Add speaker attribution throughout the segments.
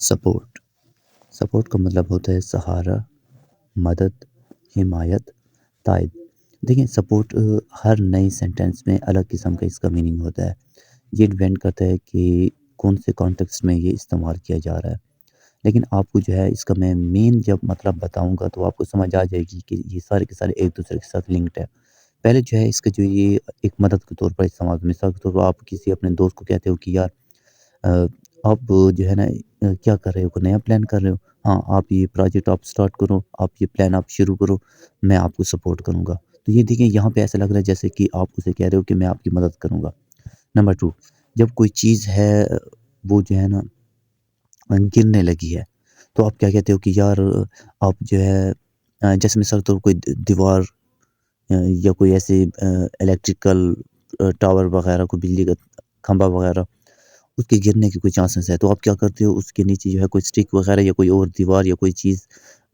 Speaker 1: Support support کا مطلب ہوتا ہے سہارا، مدد، حمایت، تائید۔ دیکھیں سپورٹ ہر نئی سینٹینس میں الگ قسم کا اس کا میننگ ہوتا ہے۔ یہ ڈیپینڈ کرتا ہے کہ کون سے کانٹیکسٹ میں یہ استعمال کیا جا رہا ہے، لیکن آپ کو جو ہے اس کا میں مین جب مطلب بتاؤں گا تو آپ کو سمجھ آ جائے گی کہ یہ سارے کے سارے ایک دوسرے کے ساتھ لنکڈ ہے۔ پہلے جو ہے اس کا جو یہ ایک مدد کے طور پر استعمال، مثال کے طور پر آپ کسی اپنے دوست کو کہتے ہو کہ یار آپ جو ہے نا کیا کر رہے ہو، کوئی نیا پلان کر رہے ہو، ہاں آپ یہ پروجیکٹ آپ سٹارٹ کرو، آپ یہ پلان آپ شروع کرو، میں آپ کو سپورٹ کروں گا۔ تو یہ دیکھیں یہاں پہ ایسا لگ رہا ہے جیسے کہ آپ اسے کہہ رہے ہو کہ میں آپ کی مدد کروں گا۔ نمبر 2، جب کوئی چیز ہے وہ جو ہے نا گرنے لگی ہے تو آپ کیا کہتے ہو کہ یار آپ جو ہے جیسے مثال طور کوئی دیوار یا کوئی ایسے الیکٹریکل ٹاور وغیرہ، کوئی بجلی کا کھمبا وغیرہ، اس کے گرنے کے کوئی چانسز ہے تو آپ کیا کرتے ہو، اس کے نیچے جو ہے کوئی سٹک وغیرہ یا کوئی اور دیوار یا کوئی چیز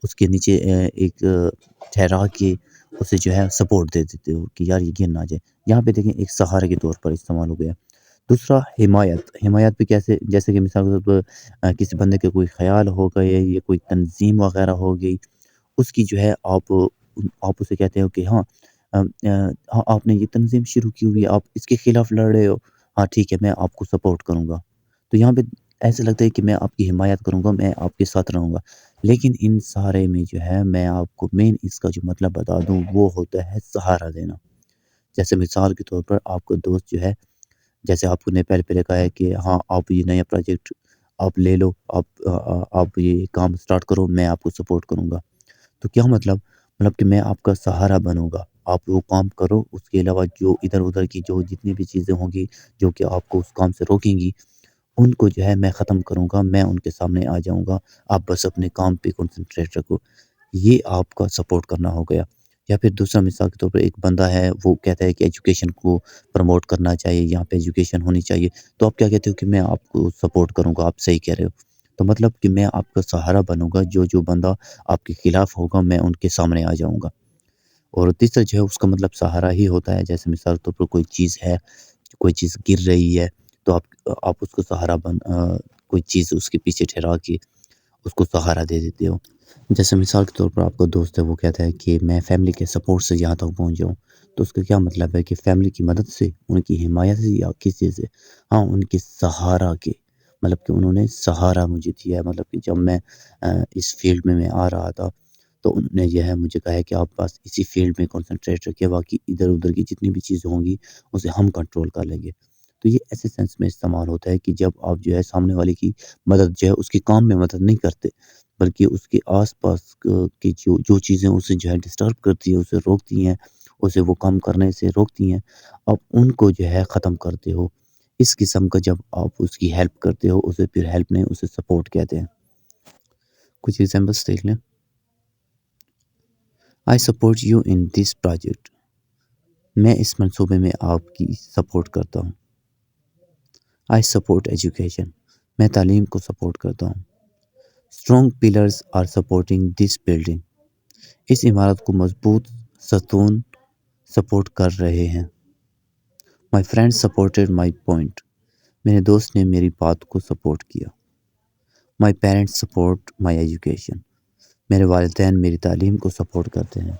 Speaker 1: اس کے نیچے ایک ٹھہرا کے اسے جو ہے سپورٹ دے دیتے ہو کہ یار یہ گر نہ جائے۔ یہاں پہ دیکھیں ایک سہارے کے طور پر استعمال ہو گیا۔ دوسرا حمایت پہ کیسے، جیسے کہ مثال کے طور پر کسی بندے کے کوئی خیال ہو گئے یا کوئی تنظیم وغیرہ ہو گئی، اس کی جو ہے آپ اسے کہتے ہو کہ ہاں آپ نے یہ تنظیم شروع کی ہوئی ہے، آپ اس کے خلاف لڑ رہے ہو، ہاں ٹھیک ہے میں آپ کو سپورٹ کروں گا۔ تو یہاں پہ ایسے لگتا ہے کہ میں آپ کی حمایت کروں گا، میں آپ کے ساتھ رہوں گا، لیکن ان سارے میں جو ہے میں آپ کو مین اس کا جو مطلب بتا دوں وہ ہوتا ہے سہارا دینا۔ جیسے مثال کے طور پر آپ کو دوست جو ہے، جیسے آپ نے پہلے کہا ہے کہ ہاں آپ یہ نیا پروجیکٹ آپ لے لو، آپ یہ کام سٹارٹ کرو، میں آپ کو سپورٹ کروں گا۔ تو کیا مطلب کہ میں آپ کا سہارا بنوں گا، آپ وہ کام کرو، اس کے علاوہ جو ادھر ادھر کی جو جتنی بھی چیزیں ہوں گی جو کہ آپ کو اس کام سے روکیں گی، ان کو جو ہے میں ختم کروں گا، میں ان کے سامنے آ جاؤں گا، آپ بس اپنے کام پہ کنسنٹریٹ رکھو۔ یہ آپ کا سپورٹ کرنا ہو گیا۔ یا پھر دوسرا مثال کے طور پر ایک بندہ ہے وہ کہتا ہے کہ ایجوکیشن کو پروموٹ کرنا چاہیے، یہاں پہ ایجوکیشن ہونی چاہیے، تو آپ کیا کہتے ہو کہ میں آپ کو سپورٹ کروں گا، آپ صحیح کہہ رہے ہو۔ تو مطلب کہ میں آپ کا سہارا بنوں گا، جو بندہ آپ کے خلاف ہوگا میں ان کے سامنے آ جاؤں گا۔ اور تیسرا جو ہے اس کا مطلب سہارا ہی ہوتا ہے، جیسے مثال کے طور پر کوئی چیز ہے، کوئی چیز گر رہی ہے تو آپ اس کو سہارا کوئی چیز اس کے پیچھے ٹھہرا کے اس کو سہارا دے دیتے ہو۔ جیسے مثال کے طور پر آپ کا دوست ہے وہ کہتا ہے کہ میں فیملی کے سپورٹ سے یہاں تک پہنچ جاؤں، تو اس کا کیا مطلب ہے کہ فیملی کی مدد سے، ان کی حمایت سے یا کس چیز سے، ہاں ان کے سہارا کے، مطلب کہ انہوں نے سہارا مجھے دیا ہے، مطلب کہ جب میں اس فیلڈ میں آ رہا تھا تو انہوں نے یہ ہے مجھے کہا ہے کہ آپ بس اسی فیلڈ میں کنسنٹریٹ رکھیں، باقی ادھر ادھر کی جتنی بھی چیزیں ہوں گی اسے ہم کنٹرول کر لیں گے۔ تو یہ ایسے سینس میں استعمال ہوتا ہے کہ جب آپ جو ہے سامنے والے کی مدد جو ہے اس کے کام میں مدد نہیں کرتے، بلکہ اس کے آس پاس کی جو چیزیں اسے جو ہے ڈسٹرب کرتی ہیں، اسے روکتی ہیں، اسے وہ کام کرنے سے روکتی ہیں، آپ ان کو جو ہے ختم کرتے ہو۔ اس قسم کا جب آپ اس کی ہیلپ کرتے ہو، اسے پھر ہیلپ نہیں، اسے سپورٹ کہتے ہیں۔ کچھ ایگزامپلس دیکھ لیں۔ I support you in this project. میں اس منصوبے میں آپ کی سپورٹ کرتا ہوں۔ I support education. میں تعلیم کو سپورٹ کرتا ہوں۔ Strong pillars are supporting this building. اس عمارت کو مضبوط ستون سپورٹ کر رہے ہیں۔ My friend supported my point. میرے دوست نے میری بات کو سپورٹ کیا۔ My parents support my education. میرے والدین میری تعلیم کو سپورٹ کرتے ہیں۔